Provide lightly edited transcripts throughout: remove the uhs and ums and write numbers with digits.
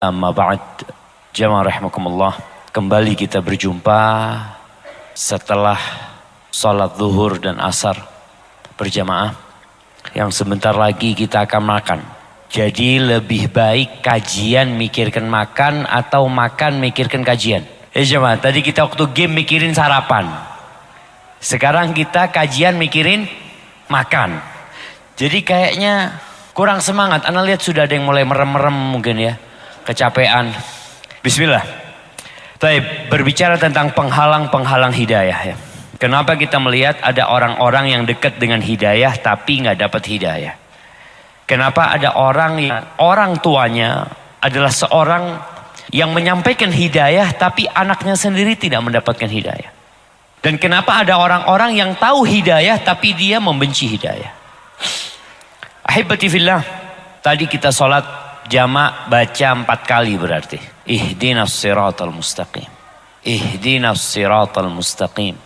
Amma ba'd, jamaah rahimakumullah. Kembali kita berjumpa setelah sholat zuhur dan asar berjamaah. Yang sebentar lagi kita akan makan. Jadi lebih baik kajian mikirkan makan atau makan mikirkan kajian. Jamaah, tadi kita waktu game mikirin sarapan. Sekarang kita kajian mikirin makan. Jadi kayaknya kurang semangat. Anda lihat sudah ada yang mulai merem-merem mungkin ya. Kecapean. Bismillah. Baik, berbicara tentang penghalang-penghalang hidayah ya. Kenapa kita melihat ada orang-orang yang dekat dengan hidayah tapi nggak dapat hidayah? Kenapa ada orang tuanya adalah seorang yang menyampaikan hidayah tapi anaknya sendiri tidak mendapatkan hidayah? Dan kenapa ada orang-orang yang tahu hidayah tapi dia membenci hidayah? Ahibati fillah, tadi kita sholat jamak baca 4 kali berarti. Ihdinas siratal mustaqim. Ihdinas siratal mustaqim.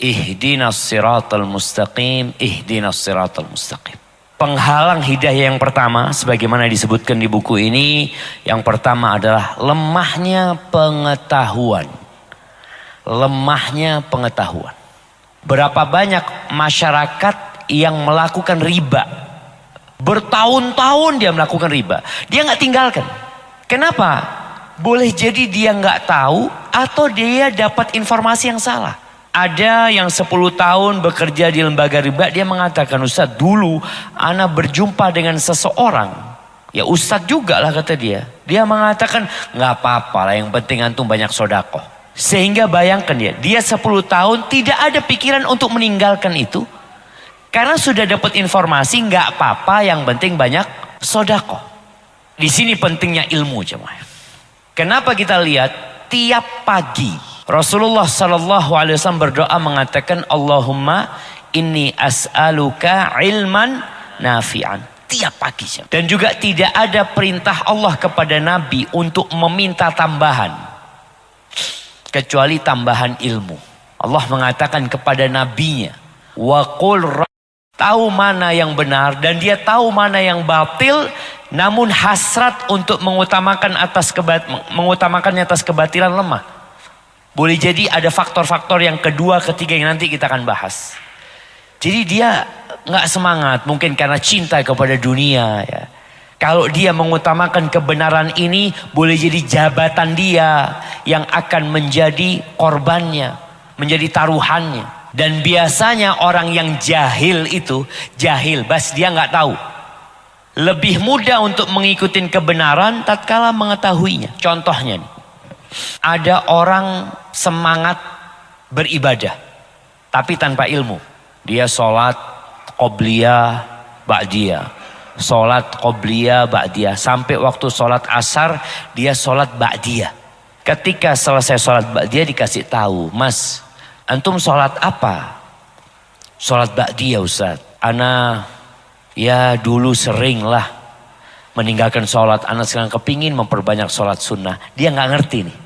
Ihdinas siratal mustaqim. Ihdinas siratal mustaqim. Penghalang hidayah yang pertama sebagaimana disebutkan di buku ini, yang pertama adalah lemahnya pengetahuan. Lemahnya pengetahuan. Berapa banyak masyarakat yang melakukan riba? Bertahun-tahun dia melakukan riba. Dia nggak tinggalkan. Kenapa? Boleh jadi dia nggak tahu atau dia dapat informasi yang salah. Ada yang 10 tahun bekerja di lembaga riba. Dia mengatakan, Ustadz dulu ana berjumpa dengan seseorang. Ya Ustadz juga lah kata dia. Dia mengatakan nggak apa-apa lah, yang penting antum banyak sodakoh. Sehingga bayangkan dia 10 tahun tidak ada pikiran untuk meninggalkan itu. Karena sudah dapat informasi, nggak apa-apa, yang penting banyak sodako. Di sini pentingnya ilmu jemaah. Kenapa kita lihat tiap pagi Rasulullah SAW berdoa mengatakan Allahumma inni as'aluka ilman nafi'an. Tiap pagi jemaah. Dan juga tidak ada perintah Allah kepada Nabi untuk meminta tambahan kecuali tambahan ilmu. Allah mengatakan kepada nabinya, wa qul, tahu mana yang benar dan dia tahu mana yang batil, namun hasrat untuk mengutamakannya atas kebatilan lemah. Boleh jadi ada faktor-faktor yang kedua, ketiga yang nanti kita akan bahas. Jadi dia nggak semangat, mungkin karena cinta kepada dunia ya. Kalau dia mengutamakan kebenaran ini, boleh jadi jabatan dia yang akan menjadi korbannya, menjadi taruhannya. Dan biasanya orang yang jahil itu, bas dia nggak tahu. Lebih mudah untuk mengikuti kebenaran tatkala mengetahuinya. Contohnya nih, ada orang semangat beribadah tapi tanpa ilmu. Dia sholat qobliyah ba'diyah, sholat qobliyah ba'diyah, sampai waktu sholat asar dia sholat ba'diyah. Ketika selesai sholat ba'diyah dikasih tahu, Mas, antum sholat apa? Sholat ba'diyah Ustaz. Ana ya dulu sering lah meninggalkan sholat. Ana sekarang kepingin memperbanyak sholat sunnah. Dia nggak ngerti nih.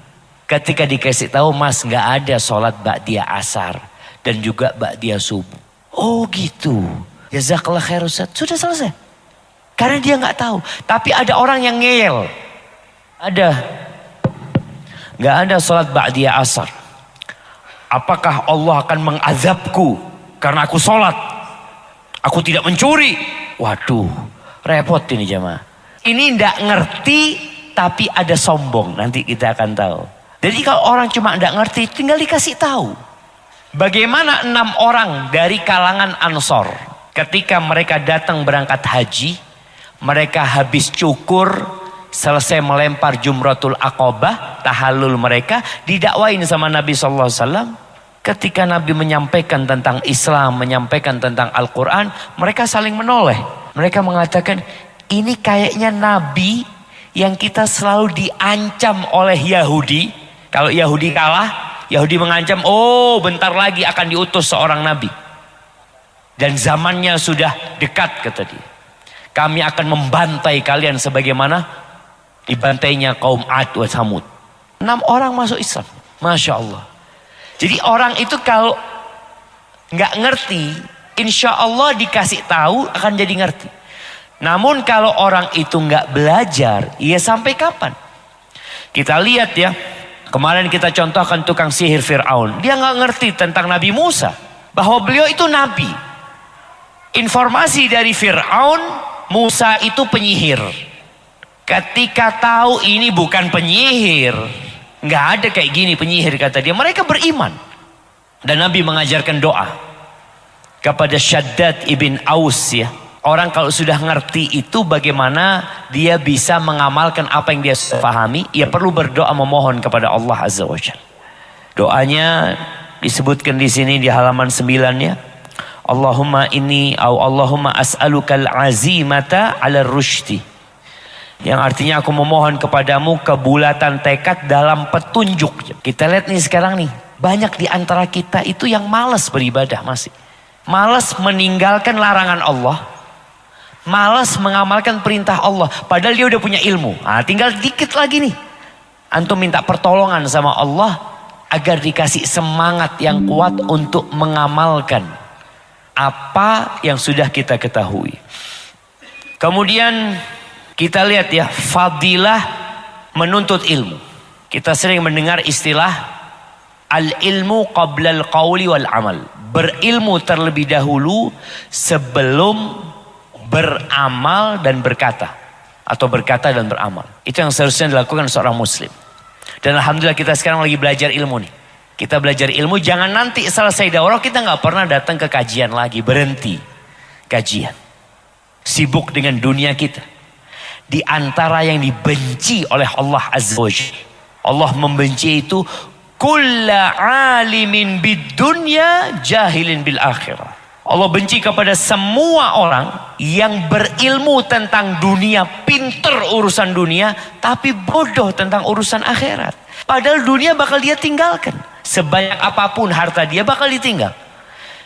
Ketika dikasih tahu, Mas, nggak ada sholat ba'diyah asar dan juga ba'diyah subuh. Oh gitu. Jazakallah khair Ustaz. Sudah selesai. Karena dia nggak tahu. Tapi ada orang yang ngeyel. Nggak ada sholat ba'diyah asar. Apakah Allah akan mengazabku karena aku sholat? Aku tidak mencuri. Waduh, repot ini jemaah. Ini tidak ngerti tapi ada sombong. Nanti kita akan tahu. Jadi kalau orang cuma tidak ngerti, tinggal dikasih tahu. Bagaimana 6 orang dari kalangan Ansor ketika mereka datang berangkat haji, mereka habis cukur, selesai melempar jumratul aqabah, tahallul mereka, didakwain sama Nabi SAW. Ketika Nabi menyampaikan tentang Islam, menyampaikan tentang Al-Quran, mereka saling menoleh. Mereka mengatakan, ini kayaknya Nabi yang kita selalu diancam oleh Yahudi. Kalau Yahudi kalah, Yahudi mengancam, oh bentar lagi akan diutus seorang Nabi. Dan zamannya sudah dekat, kata dia. Kami akan membantai kalian sebagaimana dibantainya kaum Ad wa Samud. 6 orang masuk Islam. Masya Allah. Jadi orang itu kalau nggak ngerti, insya Allah dikasih tahu akan jadi ngerti. Namun kalau orang itu nggak belajar, ya sampai kapan? Kita lihat ya, kemarin kita contohkan tukang sihir Fir'aun. Dia nggak ngerti tentang Nabi Musa, bahwa beliau itu nabi. Informasi dari Fir'aun, Musa itu penyihir. Ketika tahu ini bukan penyihir, nggak ada kayak gini penyihir kata dia, mereka beriman. Dan Nabi mengajarkan doa kepada Shaddad ibn Aus ya. Orang kalau sudah ngerti itu bagaimana dia bisa mengamalkan apa yang dia pahami, ia perlu berdoa memohon kepada Allah Azza wa Jalla. Doanya disebutkan di sini di halaman 9 ya. Allahumma as'alukal azimata 'ala rusydi. Yang artinya aku memohon kepadamu kebulatan tekad dalam petunjuk. Kita lihat nih sekarang nih, banyak di antara kita itu yang malas beribadah masih. Malas meninggalkan larangan Allah. Malas mengamalkan perintah Allah. Padahal dia udah punya ilmu. Nah, tinggal dikit lagi nih. Antum minta pertolongan sama Allah agar dikasih semangat yang kuat untuk mengamalkan apa yang sudah kita ketahui. Kemudian kita lihat ya, fadilah menuntut ilmu. Kita sering mendengar istilah al-ilmu qabla al-qawli wal amal. Berilmu terlebih dahulu sebelum beramal dan berkata, atau berkata dan beramal. Itu yang seharusnya dilakukan seorang muslim. Dan alhamdulillah kita sekarang lagi belajar ilmu nih. Kita belajar ilmu, jangan nanti selesai daurah kita nggak pernah datang ke kajian lagi, berhenti kajian. Sibuk dengan dunia kita. Di antara yang dibenci oleh Allah Azza wa Jalla, Allah membenci itu kulla alimin bid dunya jahilin bil akhirah. Allah benci kepada semua orang yang berilmu tentang dunia, pinter urusan dunia, tapi bodoh tentang urusan akhirat. Padahal dunia bakal dia tinggalkan. Sebanyak apapun harta dia bakal ditinggal.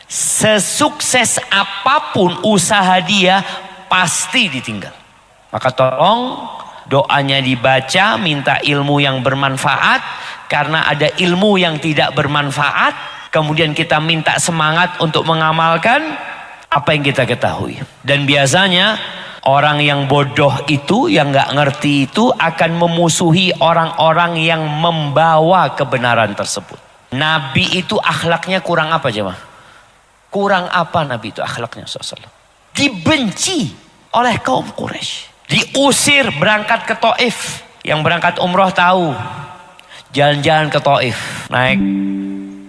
Sesukses apapun usaha dia pasti ditinggal. Maka tolong doanya dibaca, minta ilmu yang bermanfaat. Karena ada ilmu yang tidak bermanfaat. Kemudian kita minta semangat untuk mengamalkan apa yang kita ketahui. Dan biasanya orang yang bodoh itu, yang gak ngerti itu akan memusuhi orang-orang yang membawa kebenaran tersebut. Nabi itu akhlaknya kurang apa jemaah? Kurang apa Nabi itu akhlaknya SAW? Dibenci oleh kaum Quraisy. Diusir berangkat ke Taif. Yang berangkat umroh tahu. Jalan-jalan ke Taif. Naik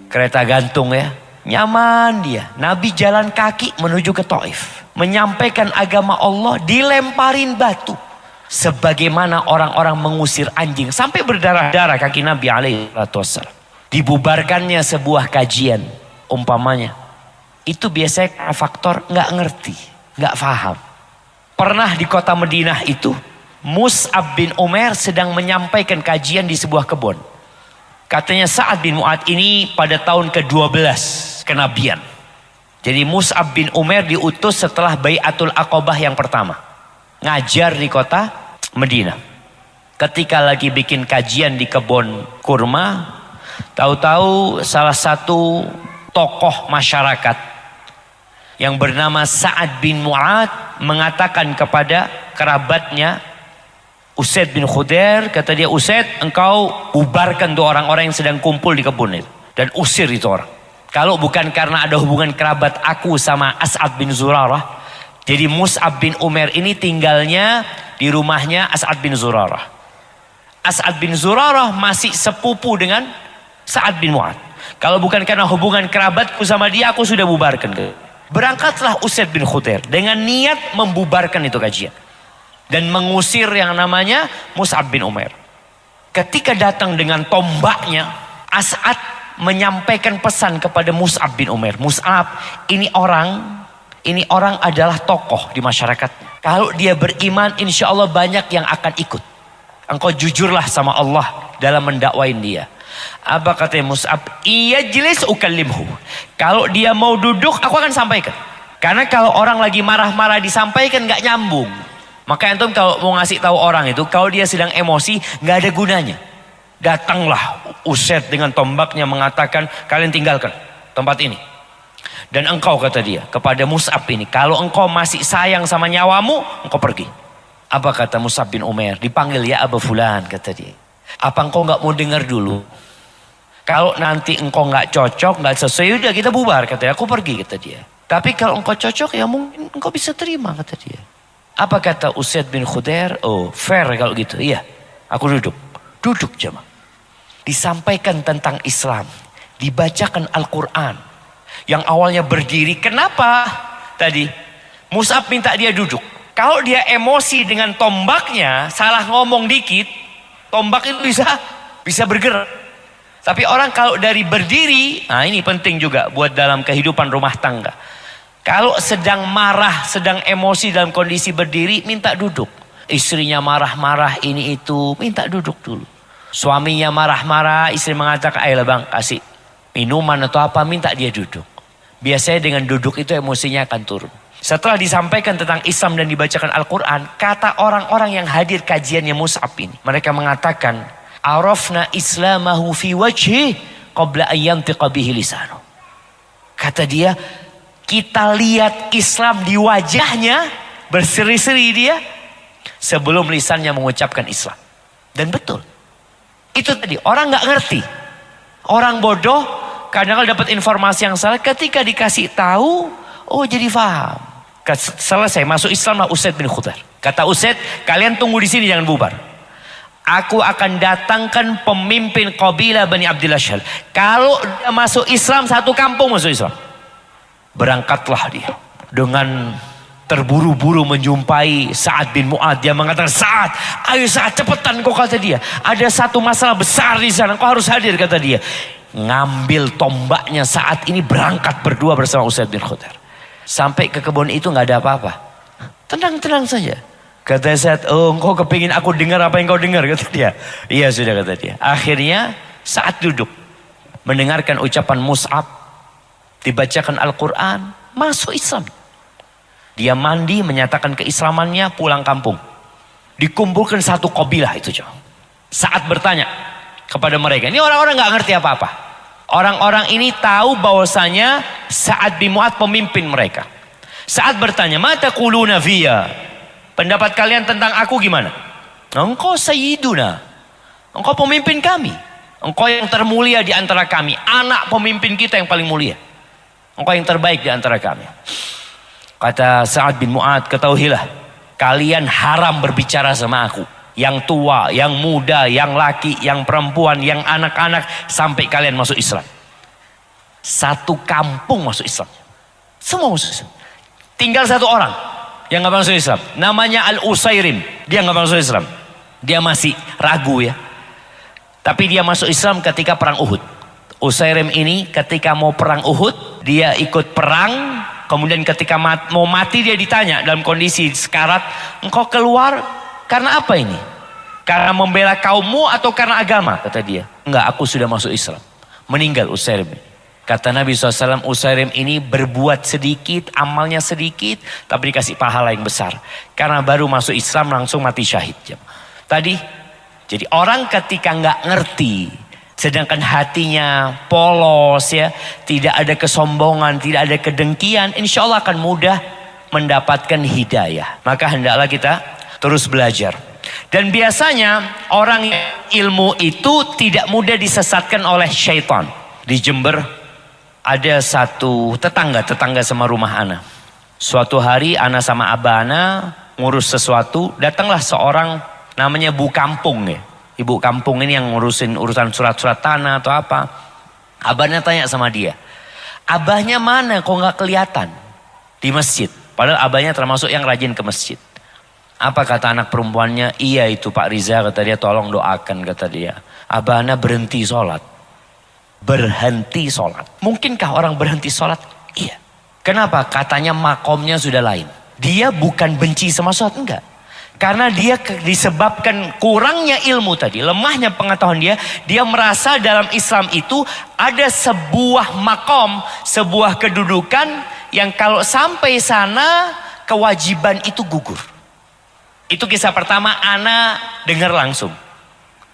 kereta gantung ya. Nyaman dia. Nabi jalan kaki menuju ke Taif. Menyampaikan agama Allah, dilemparin batu. Sebagaimana orang-orang mengusir anjing. Sampai berdarah-darah kaki Nabi alaihissalam. Dibubarkannya sebuah kajian. Umpamanya. Itu biasanya faktor gak ngerti. Gak paham. Pernah di kota Madinah itu. Mus'ab bin Umair sedang menyampaikan kajian di sebuah kebun. Katanya Sa'ad bin Mu'ad ini pada tahun ke-12 kenabian. Jadi Mus'ab bin Umair diutus setelah Bai'atul Aqabah yang pertama. Ngajar di kota Madinah. Ketika lagi bikin kajian di kebun kurma, tahu-tahu salah satu tokoh masyarakat yang bernama Sa'ad bin Mu'ad mengatakan kepada kerabatnya Usaid bin Khudair, kata dia, Usaid, engkau bubarkan tuh orang-orang yang sedang kumpul di kebun itu. Dan usir itu orang. Kalau bukan karena ada hubungan kerabat aku sama As'ad bin Zurarah. Jadi Mus'ab bin Umair ini tinggalnya di rumahnya As'ad bin Zurarah. As'ad bin Zurarah masih sepupu dengan Sa'ad bin Mu'ad. Kalau bukan karena hubungan kerabatku sama dia, aku sudah bubarkan. Berangkatlah Usaid bin Khudair dengan niat membubarkan itu kajian. Dan mengusir yang namanya Mus'ab bin Umair. Ketika datang dengan tombaknya, As'ad menyampaikan pesan kepada Mus'ab bin Umair. Mus'ab, ini orang adalah tokoh di masyarakat. Kalau dia beriman, insya Allah banyak yang akan ikut. Engkau jujurlah sama Allah dalam mendakwain dia. Apa katanya Mus'ab? Iya jelas ukallimhu. Kalau dia mau duduk, aku akan sampaikan. Karena kalau orang lagi marah-marah disampaikan gak nyambung. Maka antum kalau mau ngasih tahu orang itu, kalau dia sedang emosi, nggak ada gunanya. Datanglah Usaid dengan tombaknya mengatakan, kalian tinggalkan tempat ini. Dan engkau, kata dia kepada Mus'ab ini, kalau engkau masih sayang sama nyawamu, engkau pergi. Apa kata Mus'ab bin Umair? Dipanggil, ya Aba Fulan, kata dia. Apa engkau gak mau dengar dulu? Kalau nanti engkau gak cocok, gak sesuai, udah kita bubar, kata dia. Aku pergi, kata dia. Tapi kalau engkau cocok, ya mungkin engkau bisa terima, kata dia. Apa kata Usaid bin Khudair? Oh, fair kalau gitu. Iya, aku duduk. Duduk jemaah. Disampaikan tentang Islam. Dibacakan Al-Quran. Yang awalnya berdiri, kenapa? Tadi Mus'ab minta dia duduk. Kalau dia emosi dengan tombaknya, salah ngomong dikit, tombak itu bisa bergerak. Tapi orang kalau dari berdiri, nah ini penting juga buat dalam kehidupan rumah tangga. Kalau sedang marah, sedang emosi dalam kondisi berdiri, minta duduk. Istrinya marah-marah ini itu, minta duduk dulu. Suaminya marah-marah, istri mengatakan, ayolah bang, kasih minuman atau apa, minta dia duduk. Biasanya dengan duduk itu emosinya akan turun. Setelah disampaikan tentang Islam dan dibacakan Al-Quran, kata orang-orang yang hadir kajiannya Mus'ab ini, mereka mengatakan, arafna islamahu fi wajhi qabla ayyantiqa bihi lisanu. Kata dia, kita lihat Islam di wajahnya, berseri-seri dia, sebelum lisannya mengucapkan Islam. Dan betul. Itu tadi, orang gak ngerti. Orang bodoh, kadang-kadang dapat informasi yang salah, ketika dikasih tahu, oh jadi faham. Selesai masuk Islam lah Usaid bin Khudair. Kata Usaid, kalian tunggu di sini jangan bubar. Aku akan datangkan pemimpin kabilah Bani Abdil Ashhal. Kalau dia masuk Islam, satu kampung masuk Islam. Berangkatlah dia dengan terburu-buru menjumpai Sa'ad bin Mu'adz. Dia mengatakan, Sa'ad, ayo Sa'ad cepetan kau, kata dia. Ada satu masalah besar di sana, kau harus hadir, kata dia. Ngambil tombaknya saat ini, berangkat berdua bersama Usaid bin Khudair. Sampai ke kebun itu nggak ada apa-apa. Tenang-tenang saja. Kata Sa'ad, oh engkau kepingin aku dengar apa yang kau dengar, kata dia. Iya sudah, kata dia. Akhirnya Sa'ad duduk mendengarkan ucapan Mus'ab, dibacakan Al-Quran, masuk Islam. Dia mandi, menyatakan keislamannya, pulang kampung. Dikumpulkan satu kabilah itu. Sa'ad bertanya kepada mereka. Ini orang-orang gak ngerti apa-apa. Orang-orang ini tahu bahwasanya Sa'ad bin Mu'adz pemimpin mereka. Sa'ad bertanya, mata quluna fiyya? Pendapat kalian tentang aku gimana? Engkau sayyiduna. Engkau pemimpin kami. Engkau yang termulia di antara kami. Anak pemimpin kita yang paling mulia. Engkau yang terbaik di antara kami. Kata Sa'ad bin Mu'adz, ketahuilah, kalian haram berbicara sama aku. Yang tua, yang muda, yang laki, yang perempuan, yang anak-anak, sampai kalian masuk Islam. Satu kampung masuk Islam. Semua masuk Islam. Tinggal satu orang yang gak masuk Islam. Namanya Al-Usairim. Dia gak masuk Islam. Dia masih ragu ya. Tapi dia masuk Islam ketika perang Uhud. Usairim ini ketika mau perang Uhud, dia ikut perang. Kemudian ketika mau mati, dia ditanya dalam kondisi sekarat, engkau keluar karena apa ini? Karena membela kaummu atau karena agama? Kata dia. Enggak, aku sudah masuk Islam. Meninggal Usairim. Kata Nabi SAW, Usairim ini berbuat sedikit, amalnya sedikit, tapi dikasih pahala yang besar. Karena baru masuk Islam langsung mati syahid. Tadi, jadi orang ketika nggak ngerti, sedangkan hatinya polos ya, tidak ada kesombongan, tidak ada kedengkian, insya Allah akan mudah mendapatkan hidayah. Maka hendaklah kita terus belajar. Dan biasanya orang ilmu itu tidak mudah disesatkan oleh syaitan. Di Jember ada satu tetangga sama rumah ana. Suatu hari ana sama abah ana ngurus sesuatu, datanglah seorang namanya Bu Kampung ya. Ibu kampung ini yang ngurusin urusan surat-surat tanah atau apa. Abahnya tanya sama dia, abahnya mana kok nggak kelihatan di masjid? Padahal abahnya termasuk yang rajin ke masjid. Apa kata anak perempuannya? Iya itu Pak Riza, kata dia, tolong doakan, kata dia. Abahnya berhenti sholat. Berhenti sholat. Mungkinkah orang berhenti sholat? Iya. Kenapa? Katanya makomnya sudah lain. Dia bukan benci sama sholat, enggak. Karena dia disebabkan kurangnya ilmu tadi, lemahnya pengetahuan dia merasa dalam Islam itu ada sebuah makom, sebuah kedudukan yang kalau sampai sana kewajiban itu gugur. Itu kisah pertama, ana dengar langsung.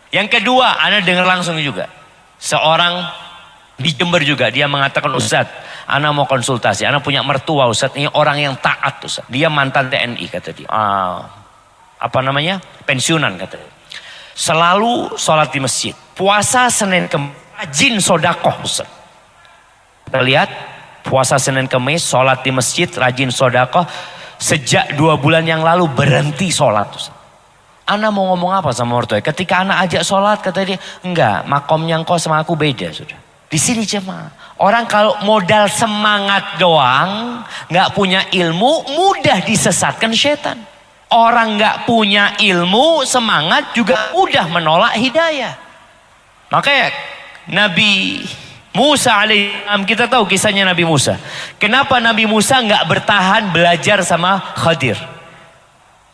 Yang kedua, ana dengar langsung juga. Seorang di Jember juga, dia mengatakan, Ustaz, Ana mau konsultasi, ana punya mertua Ustaz, ini orang yang taat Ustaz. Dia mantan TNI kata dia. Pensiunan kata dia. Selalu sholat di masjid. Puasa Senin Kemis, rajin sodakoh Ustaz. Kita lihat, puasa Senin Kemis, sholat di masjid, rajin sodakoh. Sejak 2 bulan yang lalu berhenti sholat Ustaz. Ana mau ngomong apa sama mertua? Ketika ana ajak sholat kata dia, enggak, makomnya engkau sama aku beda sudah. Di sini jemaah, orang kalau modal semangat doang, nggak punya ilmu, mudah disesatkan setan. Orang nggak punya ilmu, semangat juga mudah menolak hidayah. Makanya Nabi Musa alaihissalam, kita tahu kisahnya Nabi Musa. Kenapa Nabi Musa nggak bertahan belajar sama Khadir?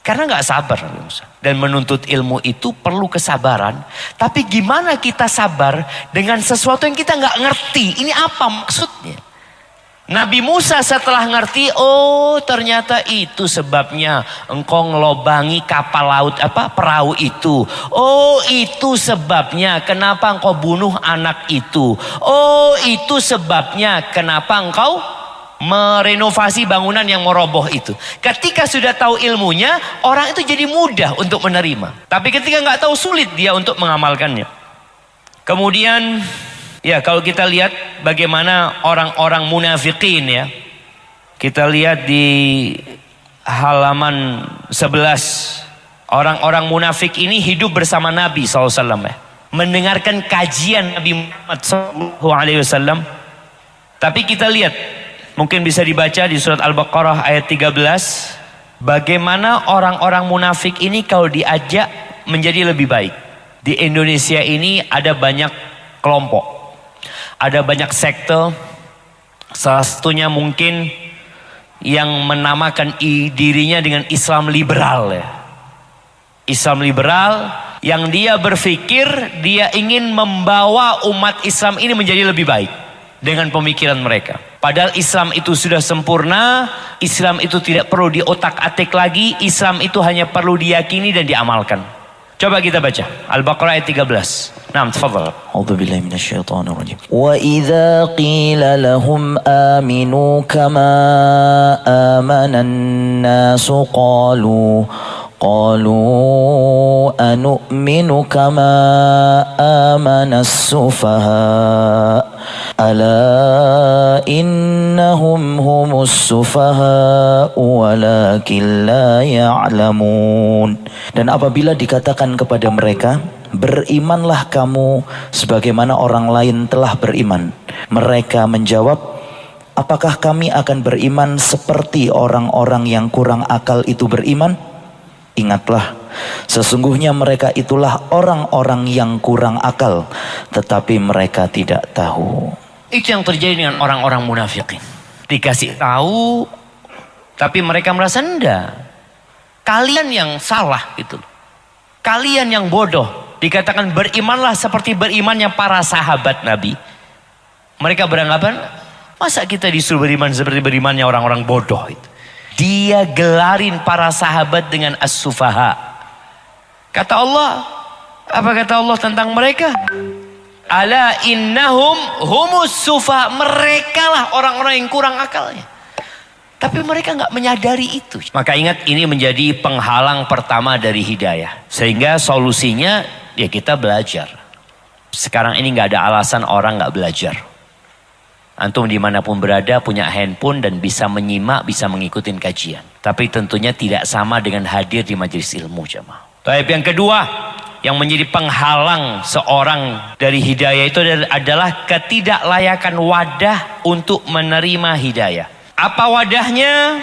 Karena nggak sabar Nabi Musa. Dan menuntut ilmu itu perlu kesabaran. Tapi gimana kita sabar dengan sesuatu yang kita nggak ngerti? Ini apa maksudnya? Nabi Musa setelah ngerti, oh ternyata itu sebabnya engkau ngelobangi kapal laut perahu itu. Oh itu sebabnya kenapa engkau bunuh anak itu. Oh itu sebabnya kenapa engkau merenovasi bangunan yang meroboh itu. Ketika sudah tahu ilmunya, orang itu jadi mudah untuk menerima. Tapi ketika nggak tahu, sulit dia untuk mengamalkannya. Kemudian, ya kalau kita lihat bagaimana orang-orang munafikin ya. Kita lihat di halaman 11. Orang-orang munafik ini hidup bersama Nabi SAW ya. Mendengarkan kajian Nabi Muhammad SAW. Tapi kita lihat, mungkin bisa dibaca di surat Al-Baqarah ayat 13. Bagaimana orang-orang munafik ini kalau diajak menjadi lebih baik. Di Indonesia ini ada banyak kelompok. Ada banyak sekte. Salah satunya mungkin yang menamakan dirinya dengan Islam liberal ya. Islam liberal yang dia berpikir dia ingin membawa umat Islam ini menjadi lebih baik dengan pemikiran mereka. Padahal Islam itu sudah sempurna, Islam itu tidak perlu diotak-atik lagi, Islam itu hanya perlu diyakini dan diamalkan. Coba kita baca Al-Baqarah ayat 13. Naam, tafadhal. A'udzubillahi minasyaitonir rajim. Wa idza qila lahum aminu kama amana an-nasu qalu anu'minu kama amana as-sufaha ala innahum humus sufaha walakin la ya'lamun. Dan apabila dikatakan kepada mereka, berimanlah kamu sebagaimana orang lain telah beriman, mereka menjawab, apakah kami akan beriman seperti orang-orang yang kurang akal itu beriman? Ingatlah, sesungguhnya mereka itulah orang-orang yang kurang akal, tetapi mereka tidak tahu. Itu yang terjadi dengan orang-orang munafikin. Dikasih tahu, tapi mereka merasa enggak. Kalian yang salah gitu. Kalian yang bodoh. Dikatakan berimanlah seperti berimannya para sahabat Nabi. Mereka beranggapan, masa kita disuruh beriman seperti berimannya orang-orang bodoh itu. Dia gelarin para sahabat dengan as-sufaha. Kata Allah, apa kata Allah tentang mereka? Ala innahum humus sufaha. Mereka lah orang-orang yang kurang akalnya. Tapi mereka nggak menyadari itu. Maka ingat, ini menjadi penghalang pertama dari hidayah. Sehingga solusinya ya kita belajar. Sekarang ini nggak ada alasan orang nggak belajar. Antum dimanapun berada punya handphone dan bisa menyimak, bisa mengikuti kajian. Tapi tentunya tidak sama dengan hadir di majelis ilmu jemaah. Baik, yang kedua yang menjadi penghalang seorang dari hidayah itu adalah ketidaklayakan wadah untuk menerima hidayah. Apa wadahnya?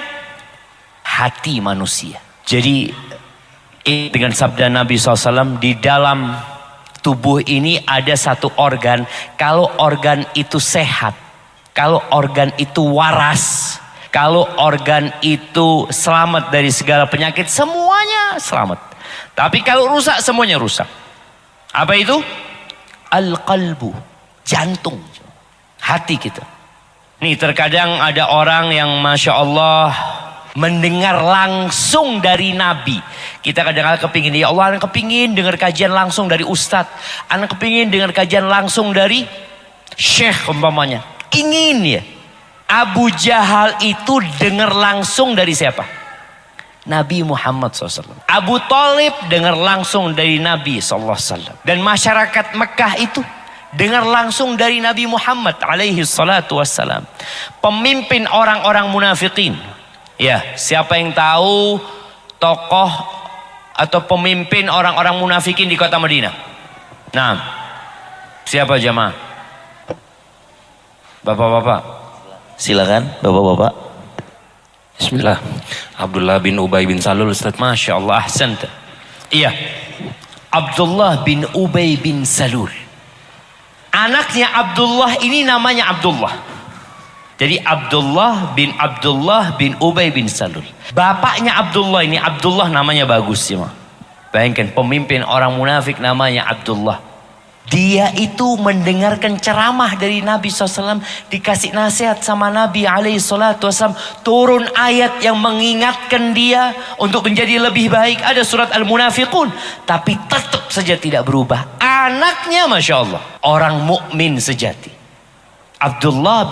Hati manusia. Jadi dengan sabda Nabi SAW, di dalam tubuh ini ada satu organ. Kalau organ itu sehat, kalau organ itu waras, kalau organ itu selamat dari segala penyakit, semuanya selamat. Tapi kalau rusak, semuanya rusak. Apa itu? Al-qalbu, jantung, hati kita. Nih terkadang ada orang yang Masya Allah mendengar langsung dari Nabi. Kita kadang-kadang kepingin, ya Allah anak kepingin dengar kajian langsung dari Ustadz. Anak kepingin dengar kajian langsung dari Syekh umpamanya. Ingin ya. Abu Jahal itu dengar langsung dari siapa? Nabi Muhammad SAW. Abu Talib dengar langsung dari Nabi SAW. Dan masyarakat Mekah itu dengar langsung dari Nabi Muhammad alaihi salatu wassalam. Pemimpin orang-orang munafikin. Ya, siapa yang tahu tokoh atau pemimpin orang-orang munafikin di kota Madinah? Nah, siapa jamaah? Bapak-bapak. Silakan Bapak-bapak. Bismillah. Abdullah bin Ubay bin Salul, Ustaz. Masya Allah, ahsanta. Iya, Abdullah bin Ubay bin Salul. Anaknya Abdullah ini namanya Abdullah. Jadi Abdullah bin Ubay bin Salul. Bapaknya Abdullah ini, Abdullah namanya bagus ya. Bayangkan pemimpin orang munafik namanya Abdullah. Dia itu mendengarkan ceramah dari Nabi SAW. Dikasih nasihat sama Nabi SAW. Turun ayat yang mengingatkan dia untuk menjadi lebih baik. Ada surat Al-Munafiqun. Tapi tetap saja tidak berubah. Anaknya Masya Allah, orang mukmin sejati. Abdullah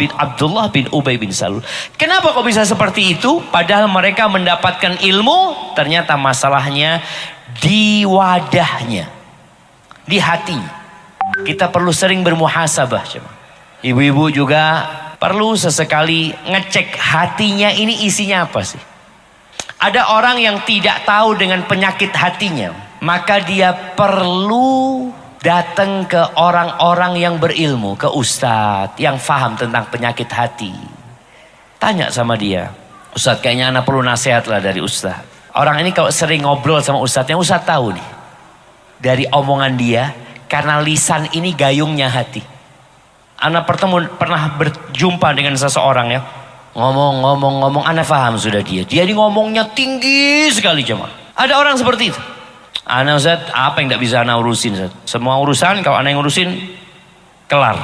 bin Ubay bin Salul. Kenapa kok bisa seperti itu? Padahal mereka mendapatkan ilmu. Ternyata masalahnya di wadahnya, di hatinya. Kita perlu sering bermuhasabah. Ibu-ibu juga perlu sesekali ngecek hatinya ini isinya apa sih. Ada orang yang tidak tahu dengan penyakit hatinya, maka dia perlu datang ke orang-orang yang berilmu, ke ustadz yang faham tentang penyakit hati. Tanya sama dia, ustadz kayaknya anak perlu nasihat lah dari ustadz. Orang ini kalau sering ngobrol sama ustadz, yang ustadz tahu nih dari omongan dia. Karena lisan ini gayungnya hati. Anak pernah berjumpa dengan seseorang ya. Ngomong. Anak paham sudah dia. Dia ini ngomongnya tinggi sekali jemaah. Ada orang seperti itu. Anak Ustaz, apa yang tidak bisa anak urusin Ustaz? Semua urusan kalau anak yang urusin, kelar.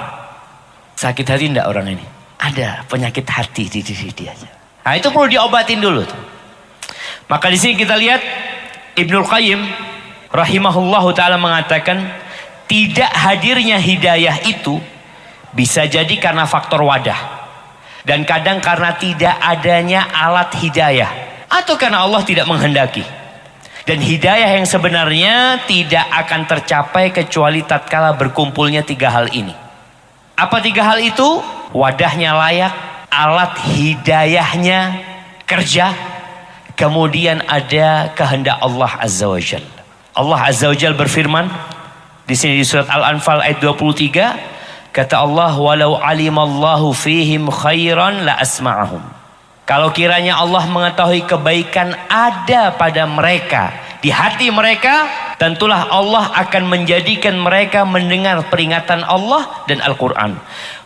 Sakit hati tidak orang ini? Ada penyakit hati di diri dia. Nah itu perlu diobatin dulu. Maka di sini kita lihat Ibnul Qayyim rahimahullahu ta'ala mengatakan, tidak hadirnya hidayah itu bisa jadi karena faktor wadah. Dan kadang karena tidak adanya alat hidayah. Atau karena Allah tidak menghendaki. Dan hidayah yang sebenarnya tidak akan tercapai kecuali tatkala berkumpulnya tiga hal ini. Apa tiga hal itu? Wadahnya layak, alat hidayahnya kerja, kemudian ada kehendak Allah Azza wa Jal. Allah Azza wa Jal berfirman, di sini di surat Al-Anfal ayat 23, kata Allah, walau alimallahu fihim khairan la asma'ahum. Kalau kiranya Allah mengetahui kebaikan ada pada mereka, di hati mereka, tentulah Allah akan menjadikan mereka mendengar peringatan Allah dan Al-Quran.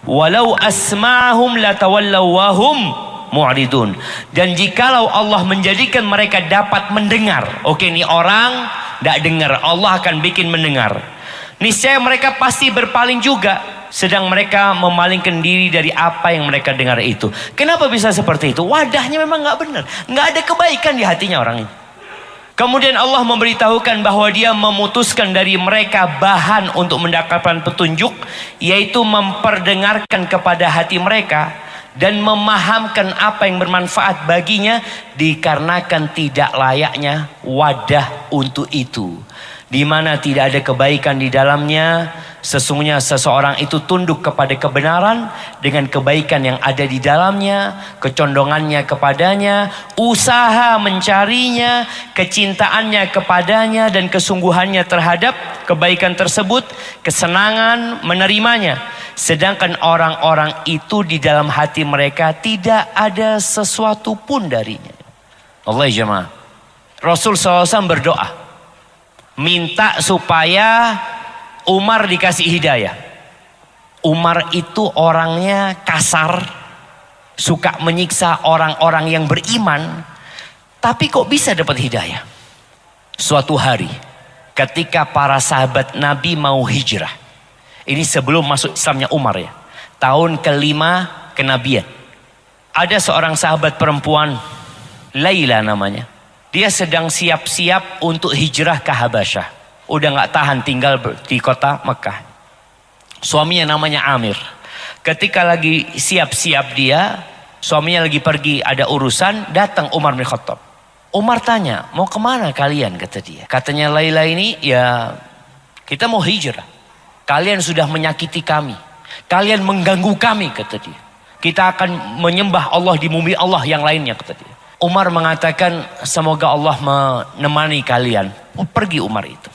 Walau asma'ahum la tawallaw wahum mu'ridun. Dan jikalau Allah menjadikan mereka dapat mendengar, oke ini orang tidak dengar, Allah akan bikin mendengar. Niscaya mereka pasti berpaling juga, sedang mereka memalingkan diri dari apa yang mereka dengar itu. Kenapa bisa seperti itu? Wadahnya memang nggak benar, nggak ada kebaikan di hatinya orang ini. Kemudian Allah memberitahukan bahwa dia memutuskan dari mereka bahan untuk mendapatkan petunjuk, yaitu memperdengarkan kepada hati mereka dan memahamkan apa yang bermanfaat baginya, dikarenakan tidak layaknya wadah untuk itu. Di mana tidak ada kebaikan di dalamnya, sesungguhnya seseorang itu tunduk kepada kebenaran dengan kebaikan yang ada di dalamnya, kecondongannya kepadanya, usaha mencarinya, kecintaannya kepadanya dan kesungguhannya terhadap kebaikan tersebut, kesenangan menerimanya. Sedangkan orang-orang itu di dalam hati mereka tidak ada sesuatu pun darinya. Allah jemaah. Rasul SAW berdoa, minta supaya Umar dikasih hidayah. Umar itu orangnya kasar, suka menyiksa orang-orang yang beriman, tapi kok bisa dapat hidayah? Suatu hari ketika para sahabat Nabi mau hijrah, ini sebelum masuk Islamnya Umar ya, tahun kelima kenabian, ada seorang sahabat perempuan, Laila namanya. Dia sedang siap-siap untuk hijrah ke Habasyah. Udah gak tahan tinggal di kota Mekah. Suaminya namanya Amir. Ketika lagi siap-siap dia, Suaminya lagi pergi ada urusan, datang Umar bin Khattab. Umar tanya, mau kemana kalian, kata dia. Katanya Laila ini, ya kita mau hijrah. Kalian sudah menyakiti kami. Kalian mengganggu kami, kata dia. Kita akan menyembah Allah di bumi Allah yang lainnya, kata dia. Umar mengatakan, semoga Allah menemani kalian. Pergi Umar itu.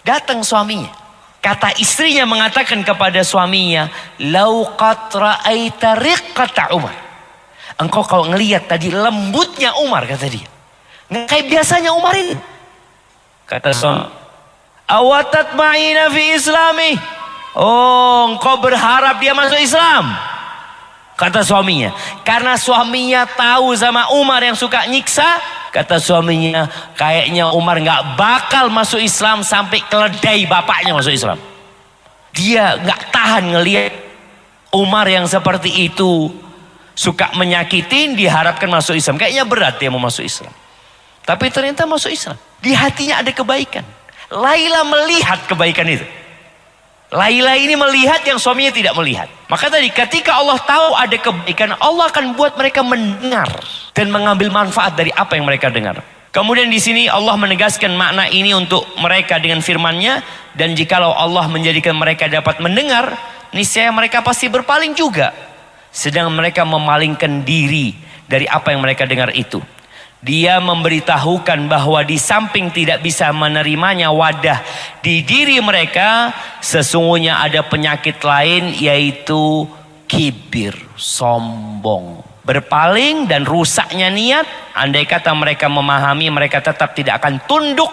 Datang suaminya. Kata istrinya mengatakan kepada suaminya, lau qad ra'aita riqqata Umar. Engkau kalau ngelihat tadi lembutnya Umar, kata dia. Nggak kayak biasanya Umar ini. Kata suami, awatat ma'ina fi islami. Oh, engkau berharap dia masuk Islam. Kata suaminya. Karena suaminya tahu sama Umar yang suka nyiksa. Kata suaminya, kayaknya Umar nggak bakal masuk Islam sampai keledai bapaknya masuk Islam. Dia nggak tahan ngelihat Umar yang seperti itu. Suka menyakitin, diharapkan masuk Islam. Kayaknya berat dia mau masuk Islam. Tapi ternyata masuk Islam. Di hatinya ada kebaikan. Laila melihat kebaikan itu. Laila ini melihat yang suaminya tidak melihat. Maka tadi ketika Allah tahu ada kebaikan, Allah akan buat mereka mendengar dan mengambil manfaat dari apa yang mereka dengar. Kemudian di sini Allah menegaskan makna ini untuk mereka dengan firman-Nya, dan jikalau Allah menjadikan mereka dapat mendengar, niscaya mereka pasti berpaling juga. Sedang mereka memalingkan diri dari apa yang mereka dengar itu. Dia memberitahukan bahwa di samping tidak bisa menerimanya wadah di diri mereka, sesungguhnya ada penyakit lain, yaitu kibir, sombong. Berpaling dan rusaknya niat. Andai kata mereka memahami, mereka tetap tidak akan tunduk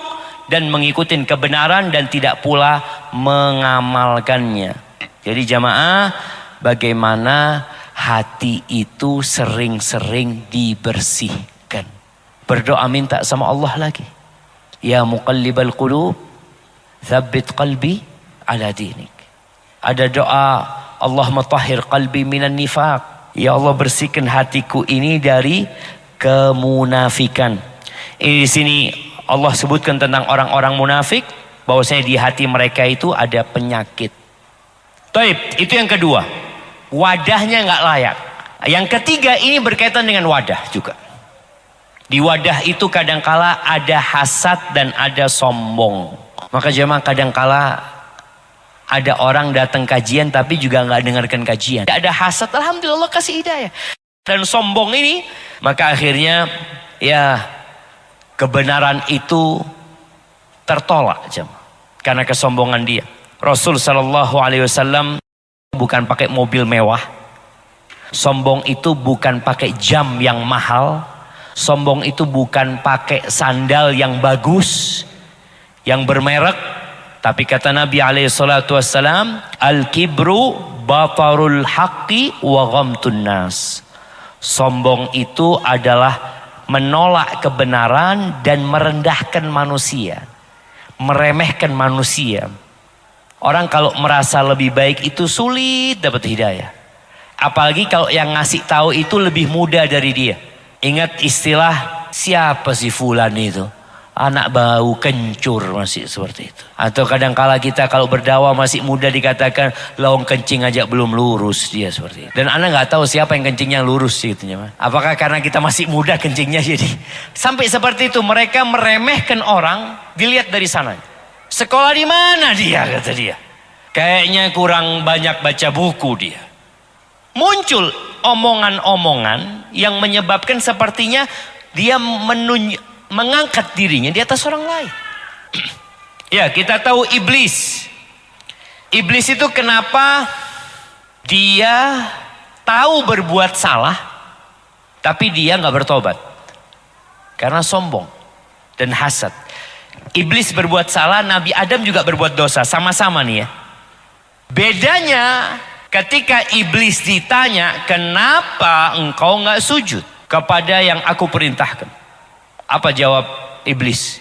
dan mengikuti kebenaran dan tidak pula mengamalkannya. Jadi jamaah, bagaimana hati itu sering-sering dibersihkan. Berdoa minta sama Allah lagi. Ya muqallibal qulub, tsabbit qalbi ala dinik. Ada doa, Allahumma tahhir qalbi minan nifaq. Ya Allah, bersihkan hatiku ini dari kemunafikan. Ini di sini Allah sebutkan tentang orang-orang munafik, bahwasanya di hati mereka itu ada penyakit. Taib, itu yang kedua. Wadahnya nggak layak. Yang ketiga ini berkaitan dengan wadah juga. Di wadah itu kadangkala ada hasad dan ada sombong. Maka jemaah, kadangkala ada orang datang kajian tapi juga nggak dengarkan kajian. Ada hasad, alhamdulillah kasih hidayah. Dan sombong ini, maka akhirnya ya kebenaran itu tertolak jemaah karena kesombongan dia. Rasul Shallallahu Alaihi Wasallam bukan pakai mobil mewah. Sombong itu bukan pakai jam yang mahal. Sombong itu bukan pakai sandal yang bagus, yang bermerek. Tapi kata Nabi SAW, al-kibru batarul haqqi wa ghamtun nas. Sombong itu adalah menolak kebenaran dan merendahkan manusia, meremehkan manusia. Orang kalau merasa lebih baik itu sulit dapat hidayah. Apalagi kalau yang ngasih tahu itu lebih muda dari dia. Ingat istilah, siapa si fulan itu? Anak bau kencur, masih seperti itu. Atau kadangkala kita kalau berdakwah masih muda dikatakan lawang kencing aja belum lurus, dia seperti itu. Dan anak nggak tahu siapa yang kencingnya lurus gitu. Apakah karena kita masih muda kencingnya jadi? Sampai seperti itu mereka meremehkan orang, dilihat dari sana. Sekolah di mana dia, kata dia. Kayaknya kurang banyak baca buku dia. Muncul omongan-omongan yang menyebabkan sepertinya dia mengangkat dirinya di atas orang lain. Ya, kita tahu iblis. Iblis itu kenapa dia tahu berbuat salah, tapi dia nggak bertobat? Karena sombong dan hasad. Iblis berbuat salah, Nabi Adam juga berbuat dosa, sama-sama nih ya. Bedanya, ketika iblis ditanya, kenapa engkau nggak sujud kepada yang aku perintahkan? Apa jawab iblis?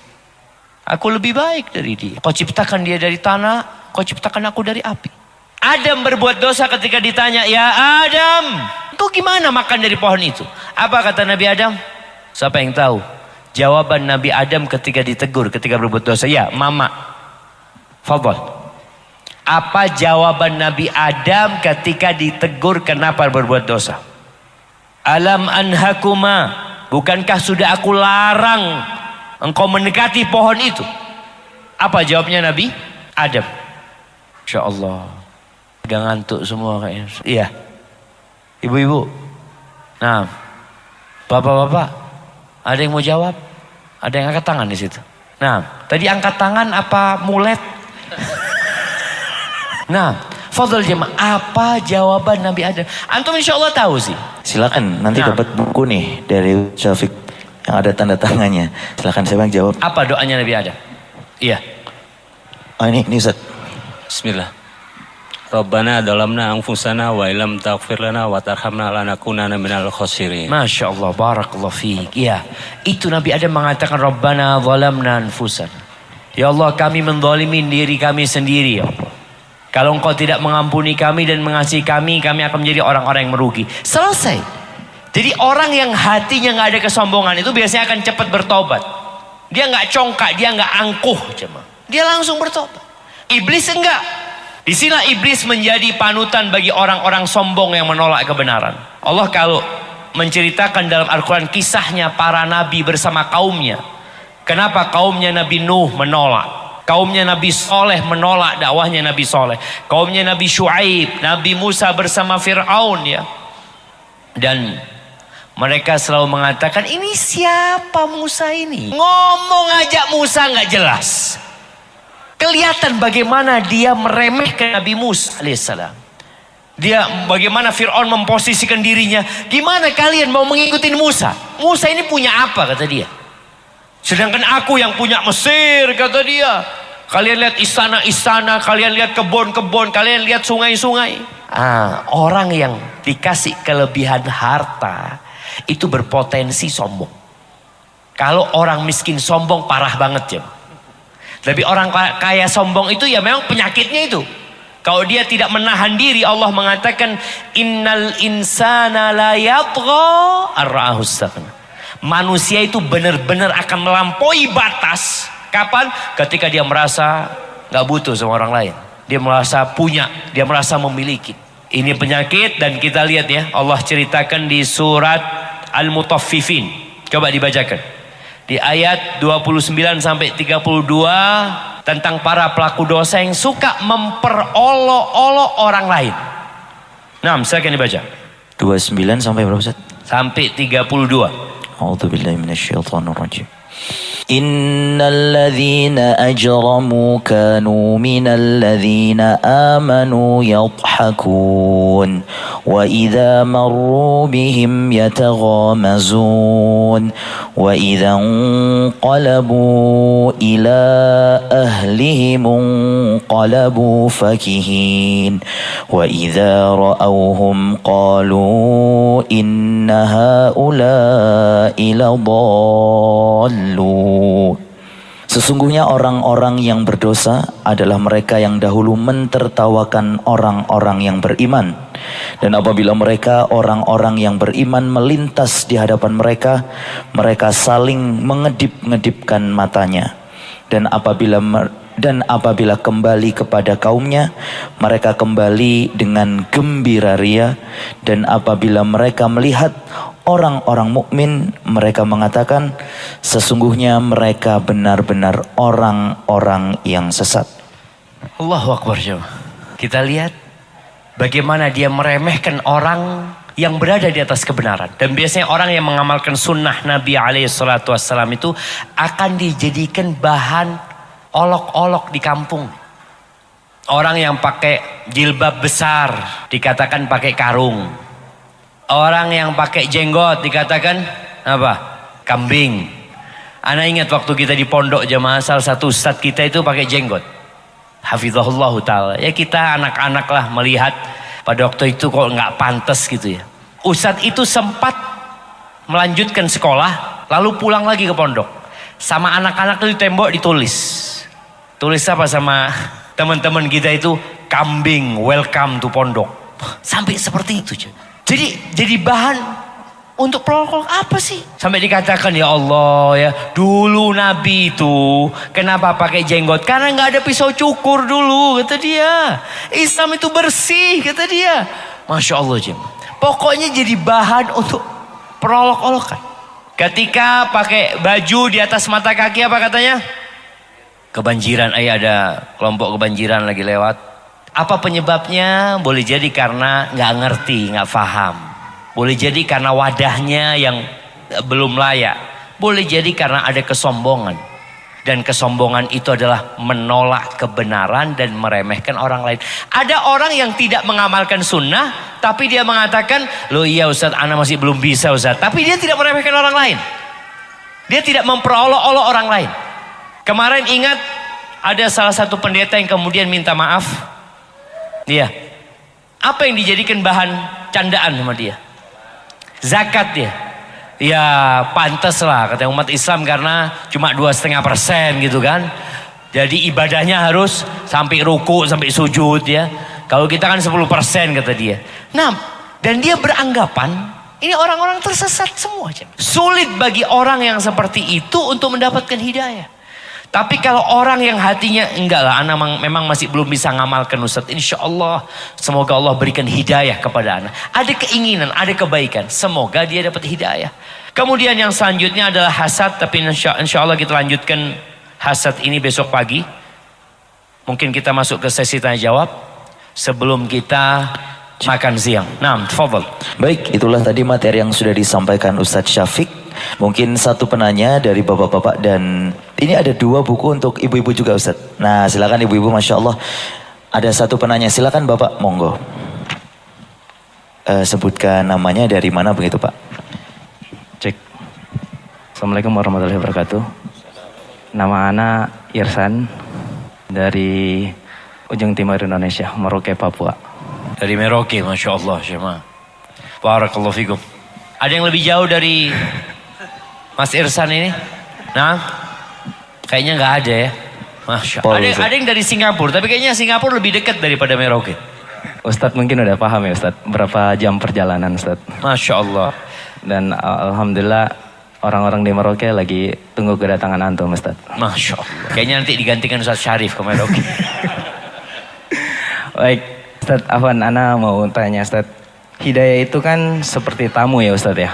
Aku lebih baik dari dia. Kau ciptakan dia dari tanah, kau ciptakan aku dari api. Adam berbuat dosa ketika ditanya, ya Adam, engkau gimana makan dari pohon itu? Apa kata Nabi Adam? Siapa yang tahu? Jawaban Nabi Adam ketika ditegur, ketika berbuat dosa. Ya, mama. Fadhal. Apa jawaban Nabi Adam ketika ditegur kenapa berbuat dosa? Alam anhakuma, bukankah sudah aku larang engkau mendekati pohon itu? Apa jawabnya Nabi Adam? Insya Allah. Udah ngantuk semua kayaknya. Iya. Ibu-ibu. Nah, bapak-bapak, ada yang mau jawab? Ada yang angkat tangan di situ. Nah, tadi angkat tangan apa mulet? Nah, fadhal jemaah, apa jawaban Nabi Adam? Antum insya Allah tahu sih. Silakan, nanti dapat buku nih dari Syafiq yang ada tanda tangannya. Silakan saya jawab. Apa doanya Nabi Adam? Iya. Oh ini Ustaz. Bismillah. Rabbana dalamna anfusana wa ilam taghfir lana wa tarhamna lanakunanna minal khosirin. Masya Allah, barakallahu fiik. Iya, itu Nabi Adam mengatakan Rabbana zalamna anfusana. Ya Allah, kami menzalimi diri kami sendiri ya Allah. Kalau engkau tidak mengampuni kami dan mengasihi kami akan menjadi orang-orang yang merugi. Selesai. Jadi orang yang hatinya nggak ada kesombongan itu biasanya akan cepat bertobat. Dia nggak congkak, dia nggak angkuh, dia langsung bertobat. Iblis enggak. Di sini iblis menjadi panutan bagi orang-orang sombong yang menolak kebenaran. Allah kalau menceritakan dalam Al-Quran kisahnya para nabi bersama kaumnya. Kenapa kaumnya Nabi Nuh menolak? Kaumnya Nabi Soleh menolak dakwahnya Nabi Soleh. Kaumnya Nabi Shu'aib, Nabi Musa bersama Fir'aun ya. Dan mereka selalu mengatakan, ini siapa Musa ini? Ngomong aja Musa nggak jelas. Kelihatan bagaimana dia meremehkan Nabi Musa alaihissalam. Dia bagaimana Fir'aun memposisikan dirinya. Gimana kalian mau mengikuti Musa? Musa ini punya apa kata dia? Sedangkan aku yang punya Mesir kata dia. Kalian lihat istana-istana, kalian lihat kebun-kebun, kalian lihat sungai-sungai. Orang yang dikasih kelebihan harta itu berpotensi sombong. Kalau orang miskin sombong parah banget ya. Tapi orang kaya sombong itu ya memang penyakitnya itu. Kalau dia tidak menahan diri, Allah mengatakan innal insana la yatgha ar-ra'ahu istaghna. Manusia itu benar-benar akan melampaui batas. Kapan? Ketika dia merasa gak butuh sama orang lain. Dia merasa punya, dia merasa memiliki. Ini penyakit dan kita lihat ya, Allah ceritakan di surat Al-Mutaffifin. Coba dibacakan. Di ayat 29 sampai 32 tentang para pelaku dosa yang suka memperolok-olok orang lain. Nah, silakan dibaca. 29 sampai berapa Ustaz? Sampai 32. A'udzubillahi minasyaitonir rajim. Innal ladzina ajramu kanu minal ladzina amanu yadhhakun wa idza marru bihim yataghamazun wa idza qalabu ila ahlihim qalabu fakihin wa idza ra'awhum qalu inna haula'i ladallun. Sesungguhnya orang-orang yang berdosa adalah mereka yang dahulu mentertawakan orang-orang yang beriman. Dan apabila mereka orang-orang yang beriman melintas di hadapan mereka, mereka saling mengedip-ngedipkan matanya. Dan apabila kembali kepada kaumnya, mereka kembali dengan gembira ria. Dan apabila mereka melihat orang-orang mukmin, mereka mengatakan, sesungguhnya mereka benar-benar orang-orang yang sesat. Allahu Akbar. Kita lihat bagaimana dia meremehkan orang yang berada di atas kebenaran. Dan biasanya orang yang mengamalkan sunnah Nabi SAW itu akan dijadikan bahan olok-olok di kampung. Orang yang pakai jilbab besar dikatakan pakai karung. Orang yang pakai jenggot dikatakan apa? Kambing. Ana ingat waktu kita di pondok jamaah, salah satu ustadz kita itu pakai jenggot. Hafizahullah ta'ala. Ya kita anak-anak lah melihat pada waktu itu kok nggak pantas gitu ya. Ustadz itu sempat melanjutkan sekolah lalu pulang lagi ke pondok. Sama anak-anak itu tembok ditulis. Tulis apa sama teman-teman kita itu? Kambing, welcome to pondok. Sampai seperti itu. Jadi bahan untuk pelokok apa sih? Sampai dikatakan ya Allah ya, dulu Nabi itu kenapa pakai jenggot? Karena nggak ada pisau cukur dulu kata dia. Islam itu bersih kata dia. Masya Allah Jim. Pokoknya jadi bahan untuk memperolok-olokkan. Ketika pakai baju di atas mata kaki apa katanya? Kebanjiran, ada kelompok kebanjiran lagi lewat. Apa penyebabnya? Boleh jadi karena nggak ngerti, nggak paham. Boleh jadi karena wadahnya yang belum layak. Boleh jadi karena ada kesombongan. Dan kesombongan itu adalah menolak kebenaran dan meremehkan orang lain. Ada orang yang tidak mengamalkan sunnah, tapi dia mengatakan, loh iya Ustaz, ana masih belum bisa Ustaz. Tapi dia tidak meremehkan orang lain. Dia tidak memperolok-olok orang lain. Kemarin ingat ada salah satu pendeta yang kemudian minta maaf. Iya. Apa yang dijadikan bahan candaan sama dia? Zakat dia. Ya pantas lah kata umat Islam karena cuma 2,5% gitu kan. Jadi ibadahnya harus sampai ruku, sampai sujud ya. Kalau kita kan 10% kata dia. Nah, dan dia beranggapan ini orang-orang tersesat semua. Sulit bagi orang yang seperti itu untuk mendapatkan hidayah. Tapi kalau orang yang hatinya enggak lah, anak memang masih belum bisa ngamalkan Ustaz. Insya Allah semoga Allah berikan hidayah kepada anak. Ada keinginan, ada kebaikan. Semoga dia dapat hidayah. Kemudian yang selanjutnya adalah hasad. Tapi insya Allah kita lanjutkan hasad ini besok pagi. Mungkin kita masuk ke sesi tanya jawab sebelum kita makan siang. Nah, tafadhal. Baik, itulah tadi materi yang sudah disampaikan Ustadz Syafiq. Mungkin satu penanya dari bapak-bapak dan ini ada 2 buku untuk ibu-ibu juga Ustadz. Nah silakan ibu-ibu, Masya Allah. Ada satu penanya, silakan Bapak, monggo. Sebutkan namanya, dari mana begitu Pak. Cek. Assalamualaikum warahmatullahi wabarakatuh. Nama Ana Irsan dari ujung timur Indonesia, Merauke, Papua. Dari Merauke, Masya Allah. Syema. Barakallahu fikum. Ada yang lebih jauh dari Mas Irsan ini? Nah, kayaknya nggak ada ya. Masya Allah. Ada yang dari Singapura, tapi kayaknya Singapura lebih dekat daripada Merauke. Ustadz mungkin udah paham ya Ustadz, berapa jam perjalanan Ustadz. Masya Allah. Dan alhamdulillah orang-orang di Merauke lagi tunggu kedatangan antum Ustadz. Masya Allah. Kayaknya nanti digantikan Ustadz Syarif ke Merauke. Baik, Ustadz Afwan, Ana mau tanya Ustadz. Hidayah itu kan seperti tamu ya Ustadz ya.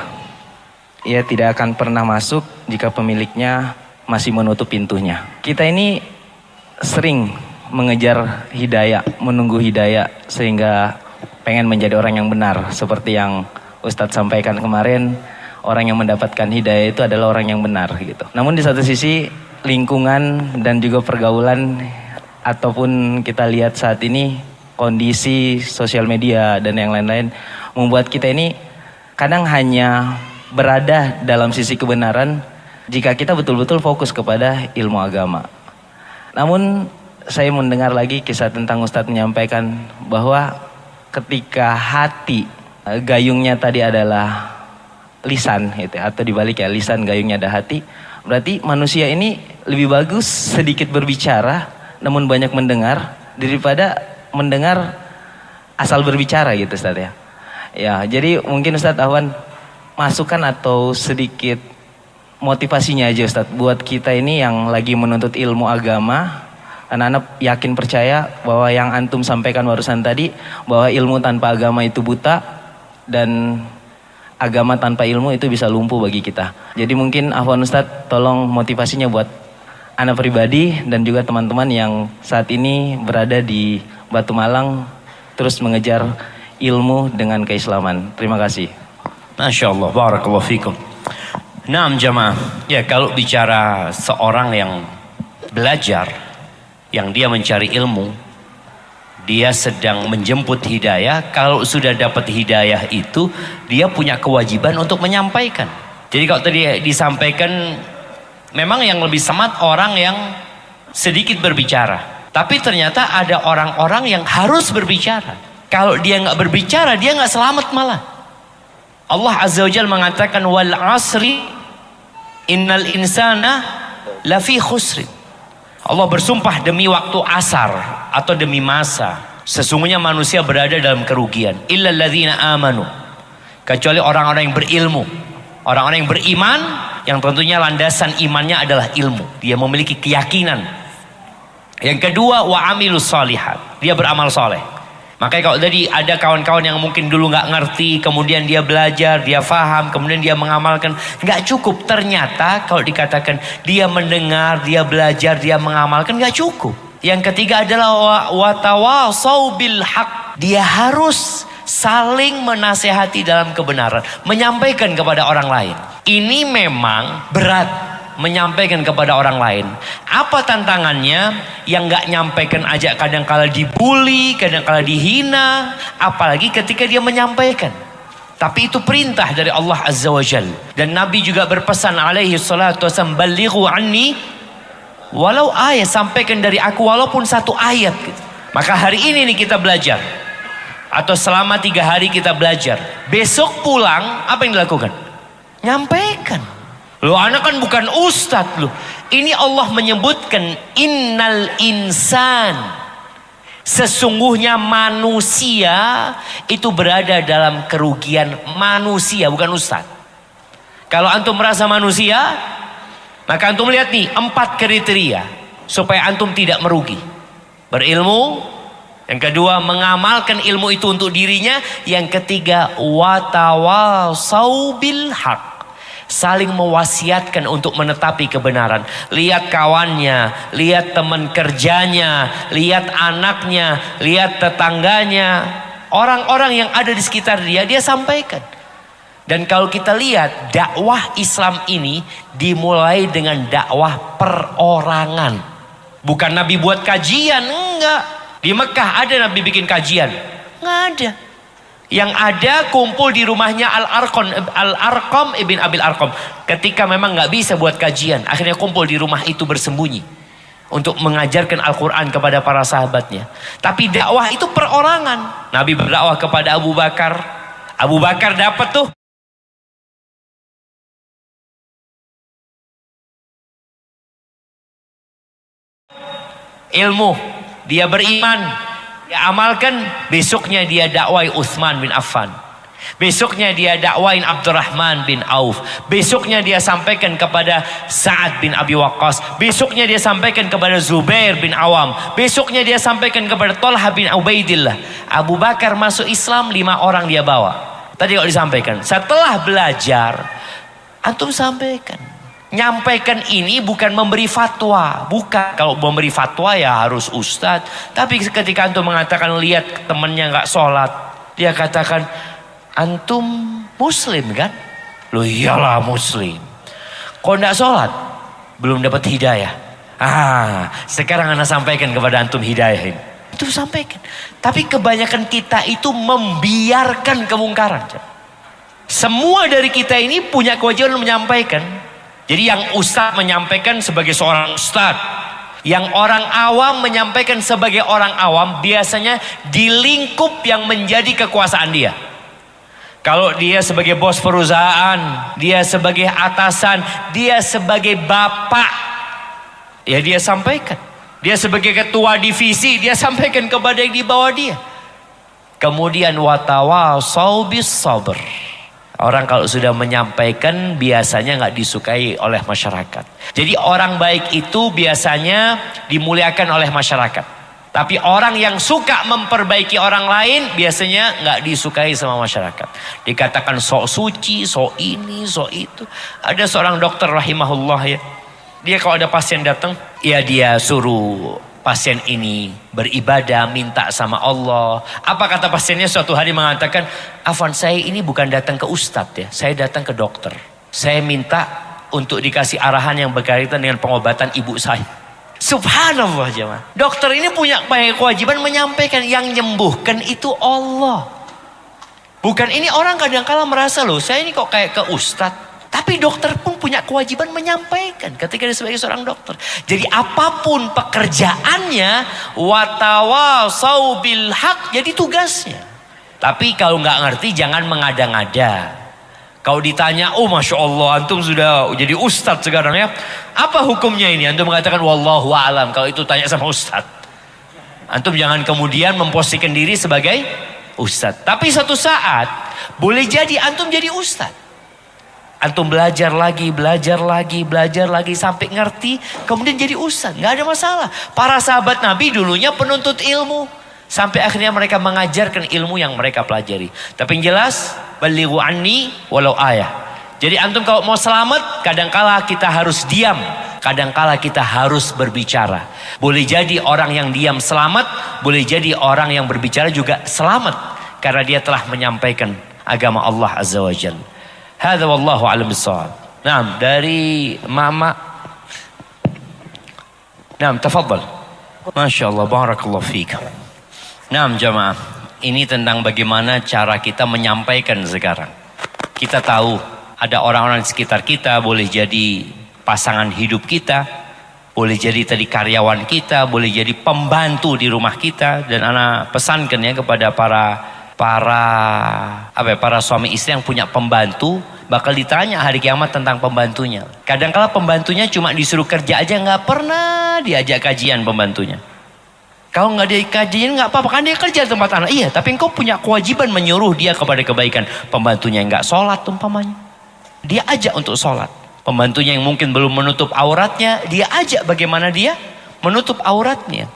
Ia tidak akan pernah masuk jika pemiliknya masih menutup pintunya. Kita ini sering mengejar hidayah, menunggu hidayah sehingga pengen menjadi orang yang benar. Seperti yang Ustadz sampaikan kemarin, orang yang mendapatkan hidayah itu adalah orang yang benar gitu. Namun di satu sisi lingkungan dan juga pergaulan ataupun kita lihat saat ini kondisi sosial media dan yang lain-lain membuat kita ini kadang hanya berada dalam sisi kebenaran jika kita betul-betul fokus kepada ilmu agama. Namun saya mendengar lagi kisah tentang Ustadz menyampaikan bahwa ketika hati gayungnya tadi adalah lisan gitu, atau dibalik ya, lisan gayungnya ada hati, berarti manusia ini lebih bagus sedikit berbicara namun banyak mendengar daripada mendengar asal berbicara gitu Ustadz ya. Ya, jadi mungkin Ustadz Ahwan masukan atau sedikit motivasinya aja Ustadz buat kita ini yang lagi menuntut ilmu agama. Anak-anak yakin percaya bahwa yang antum sampaikan barusan tadi, bahwa ilmu tanpa agama itu buta dan agama tanpa ilmu itu bisa lumpuh bagi kita. Jadi mungkin Ahwan Ustadz tolong motivasinya buat anak pribadi dan juga teman-teman yang saat ini berada di Batu Malang terus mengejar ilmu dengan keislaman. Terima kasih. Masya Allah, barakallahu fikum. Naam jamaah. Ya, kalau bicara seorang yang belajar, yang dia mencari ilmu, dia sedang menjemput hidayah. Kalau sudah dapat hidayah itu, dia punya kewajiban untuk menyampaikan. Jadi kalau tadi disampaikan, memang yang lebih semat orang yang sedikit berbicara. Tapi ternyata ada orang-orang yang harus berbicara. Kalau dia nggak berbicara, dia nggak selamat malah. Allah Azza wa Jalla mengatakan wal asri innal insana lafi khusrin. Allah bersumpah demi waktu asar atau demi masa, sesungguhnya manusia berada dalam kerugian. Illal ladzina amanu, kecuali orang-orang yang berilmu, orang-orang yang beriman, yang tentunya landasan imannya adalah ilmu. Dia memiliki keyakinan. Yang kedua wa amilus shalihat, dia beramal soleh. Makanya kalau tadi ada kawan-kawan yang mungkin dulu nggak ngerti, kemudian dia belajar, dia faham, kemudian dia mengamalkan, nggak cukup. Ternyata kalau dikatakan dia mendengar, dia belajar, dia mengamalkan, nggak cukup. Yang ketiga adalah watawasau bil haq. Dia harus saling menasehati dalam kebenaran, menyampaikan kepada orang lain. Ini memang berat. Menyampaikan kepada orang lain. Apa tantangannya? Yang gak nyampaikan aja kadang-kala dibully, kadang-kala dihina, apalagi ketika dia menyampaikan. Tapi itu perintah dari Allah Azza wa Jal. Dan Nabi juga berpesan alaihi salatu wasallam, balighu anni walau ayat, sampaikan dari aku walaupun satu ayat gitu. Maka hari ini nih kita belajar, atau selama 3 hari kita belajar. Besok pulang apa yang dilakukan? Nyampaikan. Loh, anak kan bukan ustadz loh. Ini Allah menyebutkan innal insan. Sesungguhnya manusia itu berada dalam kerugian. Manusia bukan ustadz. Kalau antum merasa manusia, maka antum lihat nih 4 kriteria supaya antum tidak merugi. Berilmu. Yang kedua, mengamalkan ilmu itu untuk dirinya. Yang ketiga, watawasau bil haq. Saling mewasiatkan untuk menetapi kebenaran. Lihat kawannya, lihat teman kerjanya, lihat anaknya, lihat tetangganya, orang-orang yang ada di sekitar dia, dia sampaikan. Dan kalau kita lihat dakwah Islam ini dimulai dengan dakwah perorangan. Bukan Nabi buat kajian, enggak. Di Mekah ada Nabi bikin kajian, enggak ada. Yang ada kumpul di rumahnya Al-Arqam ibn Abil Arqam. Ketika memang nggak bisa buat kajian, akhirnya kumpul di rumah itu bersembunyi untuk mengajarkan Al-Quran kepada para sahabatnya. Tapi dakwah itu perorangan. Nabi berdakwah kepada Abu Bakar. Abu Bakar dapat tuh ilmu, dia beriman. Dia amalkan, besoknya dia dakwai Utsman bin Affan. Besoknya dia dakwain Abdurrahman bin Auf. Besoknya dia sampaikan kepada Sa'ad bin Abi Waqqas. Besoknya dia sampaikan kepada Zubair bin Awam. Besoknya dia sampaikan kepada Talha bin Ubaidillah. Abu Bakar masuk Islam, 5 orang dia bawa. Tadi kalau disampaikan, setelah belajar, antum sampaikan. Nyampaikan ini bukan memberi fatwa. Bukan. Kalau memberi fatwa ya harus ustadz. Tapi ketika antum mengatakan lihat temannya gak sholat, dia katakan antum muslim kan? Loh iyalah muslim. Kok gak sholat? Belum dapat hidayah. Sekarang anak sampaikan kepada antum hidayah ini. Itu sampaikan. Tapi kebanyakan kita itu membiarkan kemungkaran. Semua dari kita ini punya kewajiban menyampaikan. Jadi yang ustadz menyampaikan sebagai seorang ustadz, yang orang awam menyampaikan sebagai orang awam, biasanya di lingkup yang menjadi kekuasaan dia. Kalau dia sebagai bos perusahaan, dia sebagai atasan, dia sebagai bapak, ya dia sampaikan. Dia sebagai ketua divisi, dia sampaikan kepada yang di bawah dia. Kemudian watawasau bis sabr. Orang kalau sudah menyampaikan biasanya nggak disukai oleh masyarakat. Jadi orang baik itu biasanya dimuliakan oleh masyarakat. Tapi orang yang suka memperbaiki orang lain biasanya nggak disukai sama masyarakat. Dikatakan sok suci, sok ini, sok itu. Ada seorang dokter rahimahullah ya. Dia kalau ada pasien datang, ya dia suruh pasien ini beribadah, minta sama Allah. Apa kata pasiennya suatu hari mengatakan, Afwan, saya ini bukan datang ke ustadz ya, saya datang ke dokter. Saya minta untuk dikasih arahan yang berkaitan dengan pengobatan ibu saya. Subhanallah jemaah. Dokter ini punya kewajiban menyampaikan, yang menyembuhkan itu Allah. Bukan ini orang kadang-kala merasa loh, saya ini kok kayak ke ustadz. Tapi dokter pun punya kewajiban menyampaikan ketika dia sebagai seorang dokter. Jadi apapun pekerjaannya, watawasau bil haq, jadi tugasnya. Tapi kalau nggak ngerti jangan mengada-ngada. Kalau ditanya, oh masya Allah antum sudah jadi ustadz sekarang ya. Apa hukumnya ini? Antum mengatakan wallahu a'lam. Kalau itu tanya sama ustadz. Antum jangan kemudian memposisikan diri sebagai ustadz. Tapi satu saat boleh jadi antum jadi ustadz. Antum belajar lagi sampai ngerti, kemudian jadi ustadz, nggak ada masalah. Para sahabat Nabi dulunya penuntut ilmu, Sampai akhirnya mereka mengajarkan ilmu yang mereka pelajari. Tapi yang jelas, balighu anni walau ayah. Jadi antum kalau mau selamat, kadangkala kita harus diam, kadangkala kita harus berbicara. Boleh jadi orang yang diam selamat, boleh jadi orang yang berbicara juga selamat, karena dia telah menyampaikan agama Allah Azza wa Jalla. Hadza wallahu a'lam bissawab. Naam, dari Mama. Naam, tafadhal. Masya Allah, barakallahu fiik. Naam jamaah, ini tentang bagaimana cara kita menyampaikan sekarang. Kita tahu ada orang-orang di sekitar kita, boleh jadi pasangan hidup kita, boleh jadi tadi karyawan kita, boleh jadi pembantu di rumah kita. Dan ana pesankan ya kepada para suami istri yang punya pembantu, bakal ditanya hari kiamat tentang pembantunya. Kadang-kala pembantunya cuma disuruh kerja aja, nggak pernah diajak kajian pembantunya. Kalau nggak dia kajian nggak apa-apa, kan dia kerja di tempat anak. Iya, tapi engkau punya kewajiban menyuruh dia kepada kebaikan. Pembantunya nggak sholat umpamanya, dia ajak untuk sholat. Pembantunya yang mungkin belum menutup auratnya, dia ajak bagaimana dia menutup auratnya.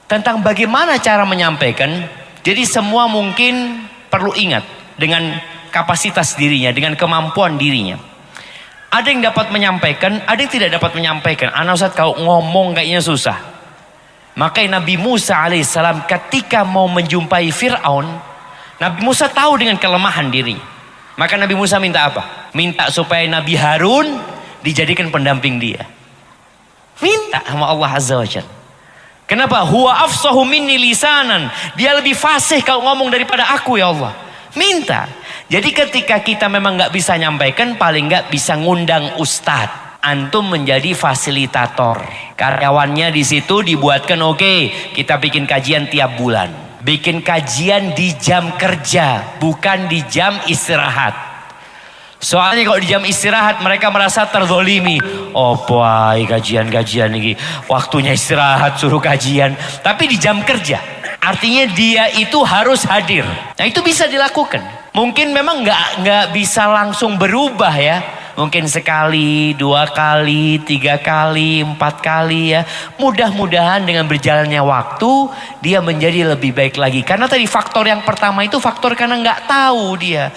Tentang bagaimana cara menyampaikan, jadi semua mungkin perlu ingat dengan kapasitas dirinya, dengan kemampuan dirinya. Ada yang dapat menyampaikan, ada yang tidak dapat menyampaikan. Anak Ustaz kalau ngomong kayaknya susah. Makanya Nabi Musa alaihissalam ketika mau menjumpai Fir'aun, Nabi Musa tahu dengan kelemahan dirinya. Maka Nabi Musa minta apa? Minta supaya Nabi Harun dijadikan pendamping dia. Minta sama Allah Azza wa Jalla. Kenapa? Huwa afsahu minni lisanan. Dia lebih fasih kalau ngomong daripada aku ya Allah. Minta. Jadi ketika kita memang nggak bisa nyampaikan, paling nggak bisa ngundang ustadz. Antum menjadi fasilitator. Karyawannya di situ dibuatkan oke, kita bikin kajian tiap bulan. Bikin kajian di jam kerja, bukan di jam istirahat. Soalnya kalau di jam istirahat mereka merasa terzolimi. Oh boy, kajian-kajian ini waktunya istirahat suruh kajian. Tapi di jam kerja, artinya dia itu harus hadir. Nah itu bisa dilakukan. Mungkin memang nggak bisa langsung berubah ya. Mungkin sekali, 2 kali, 3 kali, 4 kali ya. Mudah-mudahan dengan berjalannya waktu dia menjadi lebih baik lagi. Karena tadi faktor yang pertama itu faktor karena nggak tahu dia.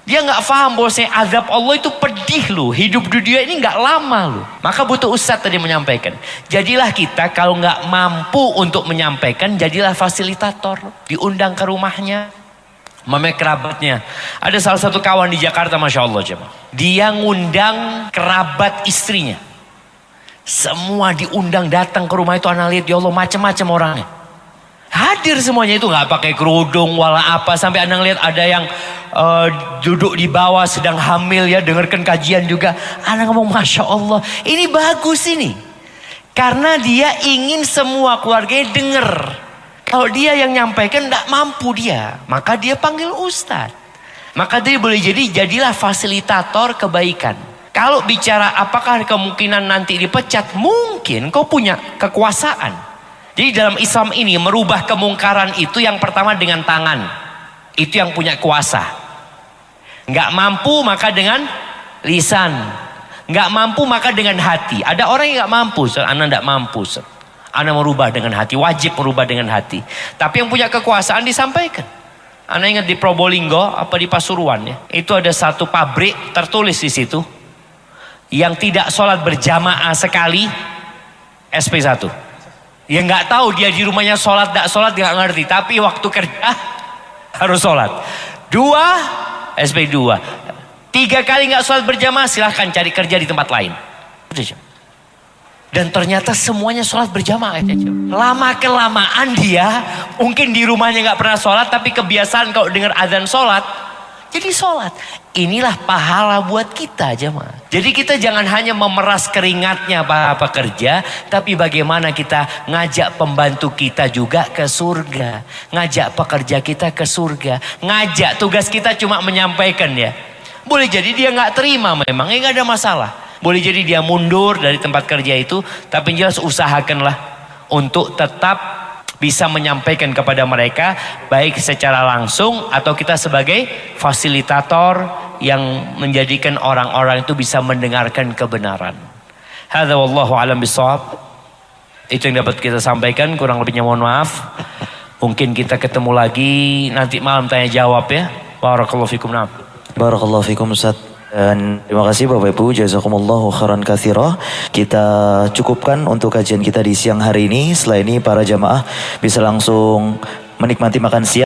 Dia nggak paham bahwasanya azab Allah itu pedih loh. Hidup di dunia ini nggak lama loh. Maka butuh ustadz tadi menyampaikan. Jadilah kita kalau nggak mampu untuk menyampaikan, jadilah fasilitator. Diundang ke rumahnya. Mama kerabatnya. Ada salah satu kawan di Jakarta, Masya Allah jemaah. Dia ngundang kerabat istrinya. Semua diundang datang ke rumah itu. Anak lihat ya Allah macam-macam orangnya. Hadir semuanya itu nggak pakai kerudung wala apa. Sampai anak lihat ada yang duduk di bawah sedang hamil ya. Dengarkan kajian juga. Anak ngomong Masya Allah. Ini bagus ini. Karena dia ingin semua keluarganya dengar. Kalau dia yang nyampaikan tidak mampu dia, maka dia panggil ustadz. Maka dia boleh jadilah fasilitator kebaikan. Kalau bicara apakah kemungkinan nanti dipecat, mungkin kau punya kekuasaan. Jadi dalam Islam ini merubah kemungkaran itu yang pertama dengan tangan. Itu yang punya kuasa. Nggak mampu maka dengan lisan. Nggak mampu maka dengan hati. Ada orang yang nggak mampu, Anda nggak mampu. Anda merubah dengan hati, wajib merubah dengan hati. Tapi yang punya kekuasaan disampaikan. Anda ingat di Probolinggo apa di Pasuruan ya? Itu ada satu pabrik tertulis di situ yang tidak sholat berjamaah sekali SP1. Yang nggak tahu dia di rumahnya sholat nggak ngerti. Tapi waktu kerja harus sholat. 2 SP2. 3 kali nggak sholat berjamaah silahkan cari kerja di tempat lain. Dan ternyata semuanya sholat berjamaah. Lama-kelamaan dia mungkin di rumahnya nggak pernah sholat, tapi kebiasaan kalau dengar azan sholat, jadi sholat. Inilah pahala buat kita jemaah. Jadi kita jangan hanya memeras keringatnya para pekerja, tapi bagaimana kita ngajak pembantu kita juga ke surga, ngajak pekerja kita ke surga, ngajak tugas kita cuma menyampaikan ya. Boleh jadi dia nggak terima memang, nggak ada masalah. Boleh jadi dia mundur dari tempat kerja itu, tapi jelas usahakanlah untuk tetap bisa menyampaikan kepada mereka, baik secara langsung atau kita sebagai fasilitator yang menjadikan orang-orang itu bisa mendengarkan kebenaran. Hadza wallahu a'lam bishawab. Itu yang dapat kita sampaikan, kurang lebihnya mohon maaf. Mungkin kita ketemu lagi nanti malam tanya jawab ya. Barakallahu fikum. Nah. Barakallahu fikum Ustaz. Dan terima kasih Bapak Ibu, jazakumullahu khairan katsira. Kita cukupkan untuk kajian kita di siang hari ini. Setelah ini para jamaah bisa langsung menikmati makan siang.